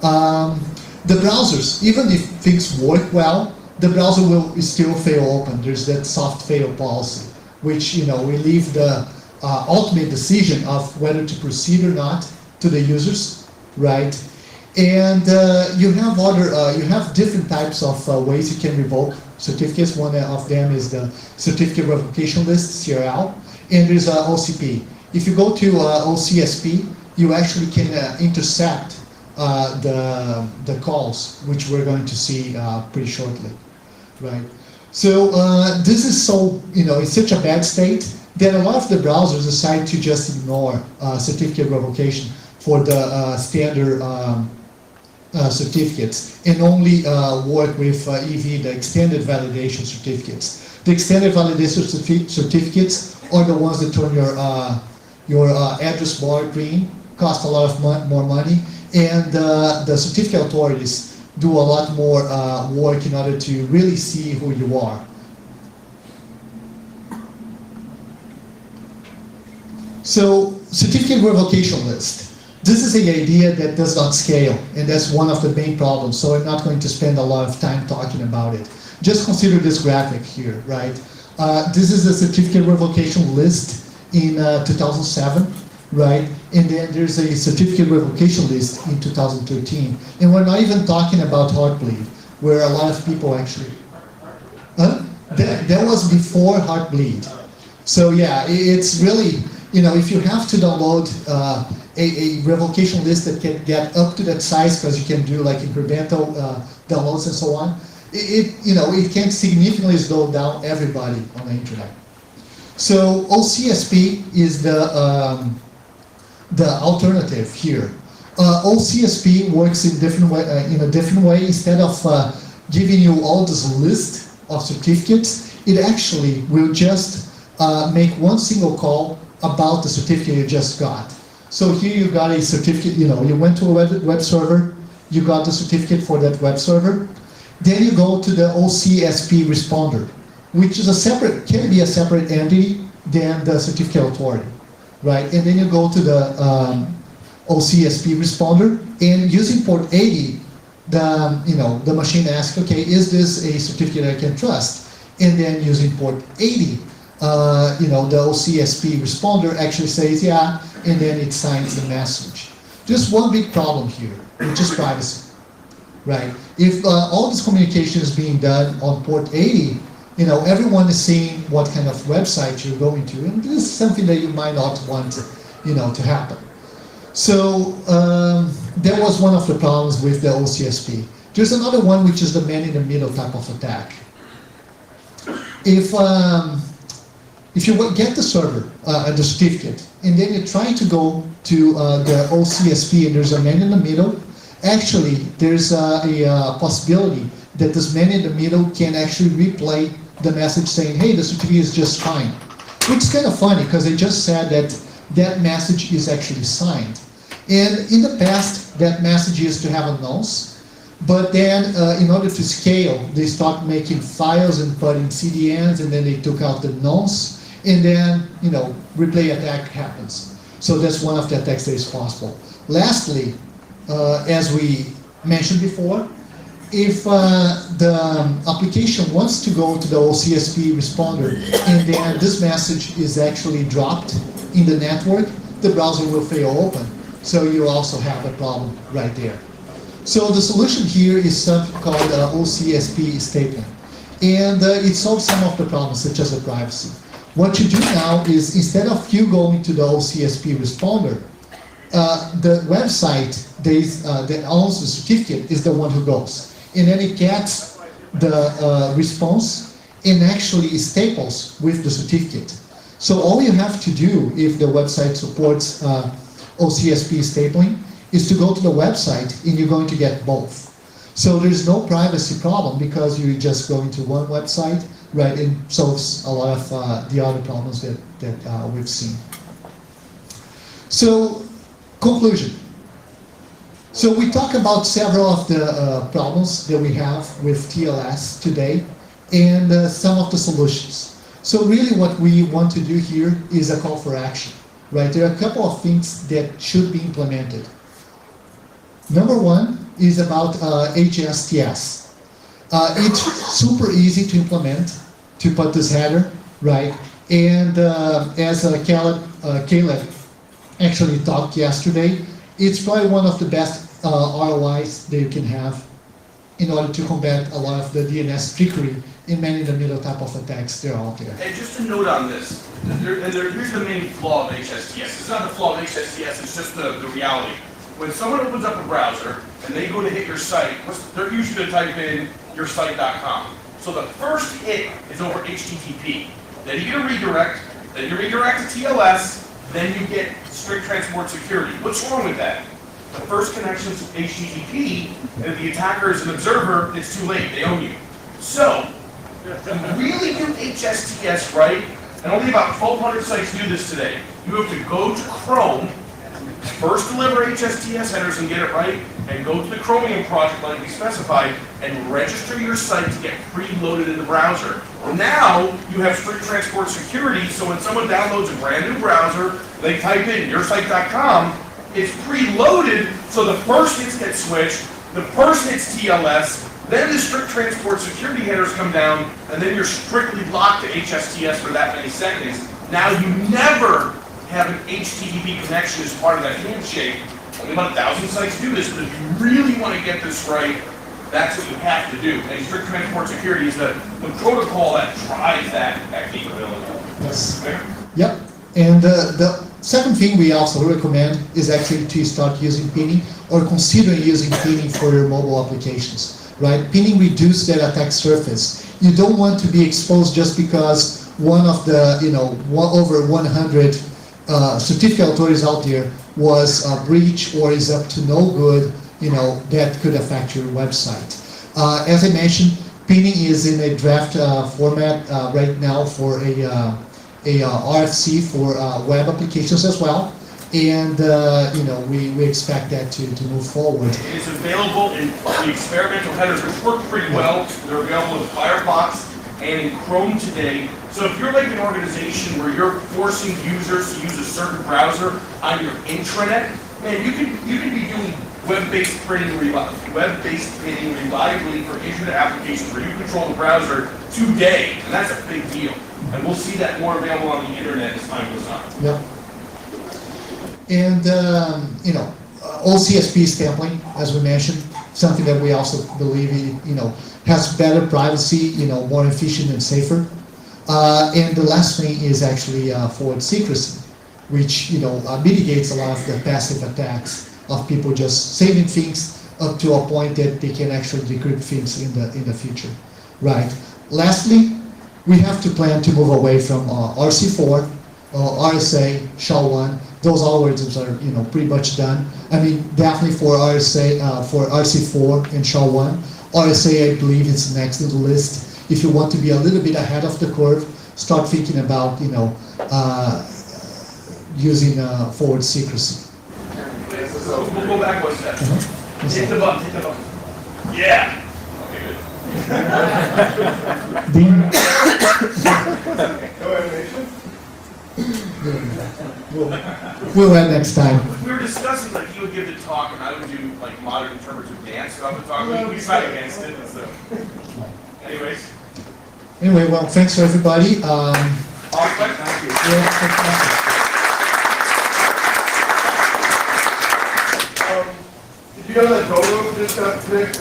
The browsers, even if things work well, the browser will still fail open. There's that soft fail policy, which we leave the ultimate decision of whether to proceed or not to the users, right? And you have different types of ways you can revoke certificates. One of them is the certificate revocation list, CRL, and there's OCP. If you go to OCSP, you actually can intercept the calls, which we're going to see pretty shortly, right? So this is so, it's such a bad state that a lot of the browsers decide to just ignore certificate revocation for the standard certificates and only work with EV, the extended validation certificates. The extended validation certificates are the ones that turn your address bar green, cost a lot of more money, and the certificate authorities do a lot more work in order to really see who you are. So, certificate revocation list. This is an idea that does not scale, and that's one of the main problems, so I'm not going to spend a lot of time talking about it. Just consider this graphic here, right? This is a certificate revocation list in 2007, right? And then there's a certificate revocation list in 2013. And we're not even talking about Heartbleed, where a lot of people actually... That was before Heartbleed. So yeah, it's really, if you have to download a revocation list that can get up to that size, because you can do like incremental downloads and so on, it can significantly slow down everybody on the internet. So OCSP is the alternative here. OCSP works in a different way. Instead of giving you all this list of certificates, it actually will just make one single call about the certificate you just got. So here you got a certificate, you went to a web server, you got the certificate for that web server, then you go to the OCSP responder, which is can be a separate entity than the certificate authority, right? And then you go to the OCSP responder, and using port 80, the machine asks, okay, is this a certificate I can trust? And then using port 80, the OCSP responder actually says yeah, and then it signs the message. Just one big problem here, which is privacy, right? If all this communication is being done on port 80, everyone is seeing what kind of website you're going to, and this is something that you might not want to happen. So that was one of the problems with the OCSP. There's another one, which is the man-in-the-middle type of attack. If you get the server, the certificate, and then you try to go to the OCSP and there's a man in the middle, actually there's a possibility that this man in the middle can actually replay the message saying, hey, the certificate is just fine. Which is kind of funny because they just said that message is actually signed. And in the past, that message used to have a nonce, but then in order to scale, they started making files and putting CDNs, and then they took out the nonce, and then, replay attack happens. So that's one of the attacks that is possible. Lastly, as we mentioned before, if the application wants to go to the OCSP responder, and then this message is actually dropped in the network, the browser will fail open. So you also have a problem right there. So the solution here is something called OCSP statement. And it solves some of the problems, such as the privacy. What you do now is, instead of you going to the OCSP responder, the website that owns the certificate is the one who goes. And then it gets the response and actually staples with the certificate. So all you have to do if the website supports OCSP stapling is to go to the website and you're going to get both. So there's no privacy problem because you're just going to one website, right, and solves a lot of the other problems that we've seen. So, conclusion. So we talk about several of the problems that we have with TLS today and some of the solutions. So really what we want to do here is a call for action, right? There are a couple of things that should be implemented. Number one is about HSTS. It's super easy to implement, to put this header, right? And as Caleb actually talked yesterday, it's probably one of the best ROIs that you can have in order to combat a lot of the DNS trickery in man-in-the-middle type of attacks that are out there. And just a note on this, here's the main flaw of HSTS. It's not the flaw of HSTS, it's just the reality. When someone opens up a browser and they go to hit your site, they're usually going to type in yoursite.com. So the first hit is over HTTP. Then you get a redirect, then you redirect to TLS, then you get strict transport security. What's wrong with that? The first connection is HTTP, and if the attacker is an observer, it's too late, they own you. So, to really do HSTS right, and only about 1,200 sites do this today, you have to go to Chrome, first deliver HSTS headers and get it right, and go to the Chromium project like we specified, and register your site to get preloaded in the browser. Now, you have strict transport security, so when someone downloads a brand new browser, they type in yoursite.com, it's preloaded, so the first hits get switched, the first hits TLS, then the strict transport security headers come down, and then you're strictly locked to HSTS for that many seconds. Now you never have an HTTP connection as part of that handshake. Only about 1,000 sites do this, but if you really want to get this right, that's what you have to do. And strict transport security is the protocol that drives that capability. Yes. Fair? Yep. And the second thing we also recommend is actually to start using pinning or considering using pinning for your mobile applications, right? Pinning reduces that attack surface. You don't want to be exposed just because one of the, over 100 certificate authorities out there was breached or is up to no good, that could affect your website. As I mentioned, pinning is in a draft format right now for a RFC for web applications as well, and we expect that to move forward. It's available in the experimental headers, which work pretty well. They're available in Firefox and in Chrome today. So if you're like an organization where you're forcing users to use a certain browser on your intranet, man, you can be doing web-based pinning reliably for internet applications where you control the browser today, and that's a big deal. And we'll see that more available on the internet as time goes on. Yep. And OCSP sampling, as we mentioned, something that we also believe has better privacy, more efficient and safer. And the last thing is actually forward secrecy, which mitigates a lot of the passive attacks of people just saving things up to a point that they can actually decrypt things in the future, right? Lastly, we have to plan to move away from RC4, RSA, SHA-1. Those algorithms are pretty much done. I mean, definitely for RSA, for RC4 and SHA-1. RSA, I believe, is next in the list. If you want to be a little bit ahead of the curve, start thinking about using forward secrecy. So we'll go back one step. Hit the button. Yeah. Okay, good. Dean? No animation? We'll end next time. We were discussing like he would give the talk and I would do like modern interpretive dance about the talk. We tried against it. So. Anyways. Anyway, well, thanks for everybody. Thank you. Did you know that Gogo just got picked,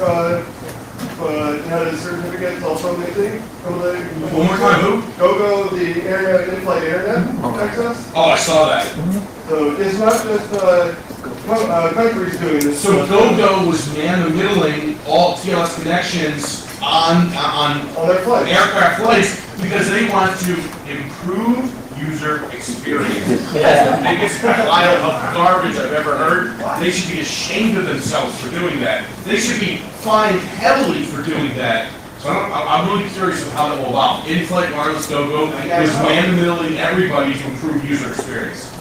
had a certificate also amazing? One more time, who? Gogo, the internet, in-flight internet access. Oh, I saw that. So it's not just countries doing this. So GoGo was man-in-the-middling all TLS connections On their flight. aircraft flights because they want to improve user experience. That's the biggest pile of garbage I've ever heard. They should be ashamed of themselves for doing that. They should be fined heavily for doing that. So I'm really curious of how that will evolve. In-flight wireless go-go is man-milling everybody to improve user experience.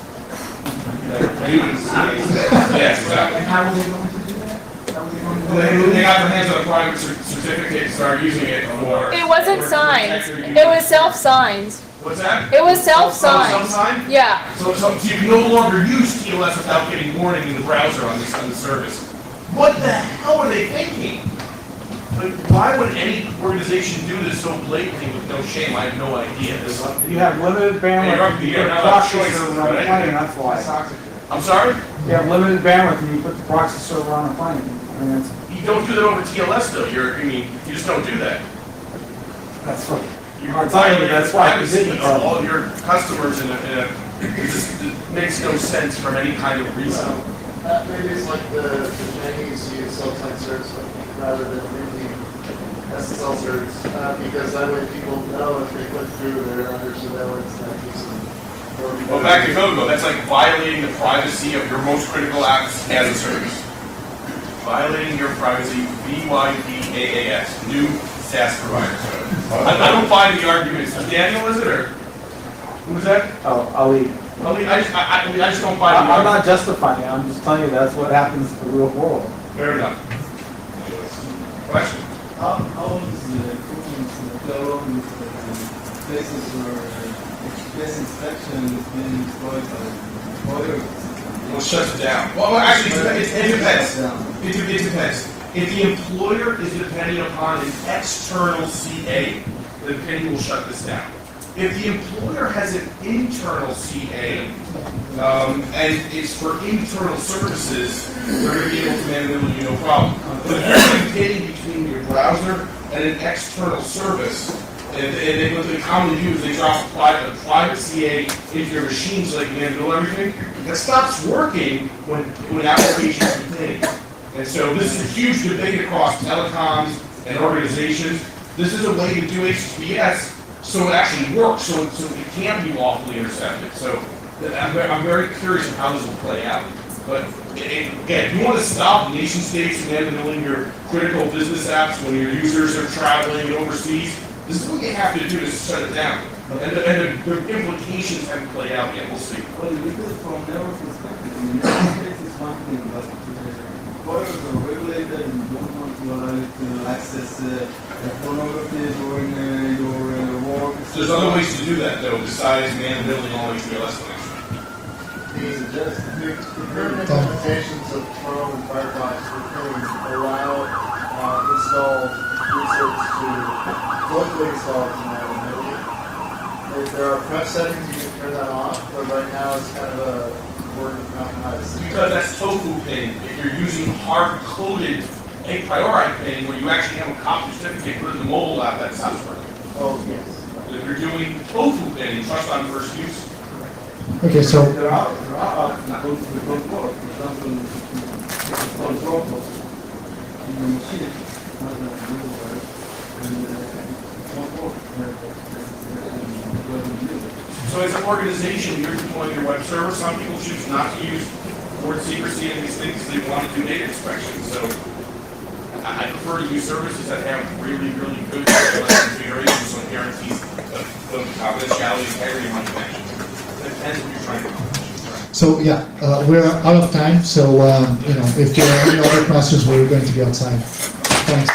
Yes, exactly. And how are they going to do that? How are they going to do that? They got their hands on a private certificate and started using it for. It wasn't for signed. protect their It was users. self-signed. What's that? It was Self-signed? self-signed. Yeah. So you can no longer use TLS without getting warning in the browser on the service. What the hell are they thinking? Like, why would any organization do this so blatantly with no shame? I have no idea. You have limited bandwidth, you put You're the not proxy choices, server on the right? plane, that's why. I'm sorry? You have limited bandwidth and you put the proxy server on a plane. I mean, You don't do that over TLS though. You just don't do that. that's what, You're I'll tell you, that's why we privacy did of all it. of your customers it makes no sense for any kind of reason. Maybe it's like the Chinese use self-signed certs rather than using SSL certs, because that way people know if they click through, they're under surveillance, not using. Well, back to GoGo, that's like violating the privacy of your most critical apps as a service. Violating your privacy, VYPAAS, new SaaS provider. I don't buy the arguments. Daniel, is it, or who was that? oh, I'll leave. I just don't buy the I'm argument. not justifying it, I'm just telling you that's what happens in the real world. Fair enough. Question? How is the equipment along places where express inspection is being employed by employers? Well, shuts it down. Well, actually, it depends. It depends. If the employer is depending upon an external CA, then Penny will shut this down. If the employer has an internal CA, and it's for internal services, they're going to be able to manage it no problem. But if you're getting between your browser and an external service, and what they commonly do is they drop a private CA into your machine so they can handle everything. That stops working when applications continue. And so this is a huge debate across telecoms and organizations. This is a way to do HTTPS so it actually works, so it can be lawfully intercepted. So I'm very curious of how this will play out. But again, if you want to stop nation states from handling your critical business apps when your users are traveling overseas, this is what you have to do to shut it down. And the implications haven't played out yet. We'll see. Well, because from their perspective, in the United States is one thing, but employers are regulated and don't want to allow you to access pornography during your work. There's other ways to do that, though, besides man-building all HTTPS connections. The current implementations of Chrome and Firefox will allow install research to locally install functionality. If there are prep settings, you can turn that off, but right now it's kind of a word of mouth advice. Because that's tofu pin. If you're using hard-coded a priori pin where you actually have a copy certificate put in the mobile app, that stops working. Oh, yes. But if you're doing tofu pin, trust on first use. Okay, so There are apps that don't work. For example, it's called Dropbox. In the machine, not the middleware, and it won't work. So as an organization, you're deploying your web server. Some people choose not to use word secrecy and these things. They want to do data inspection. So I prefer to use services that have really, really good configurations on guarantees of confidentiality, integrity, and connections. It depends what you're trying to accomplish. So yeah, we're out of time. So if there are any other questions, we're going to be outside. Thanks.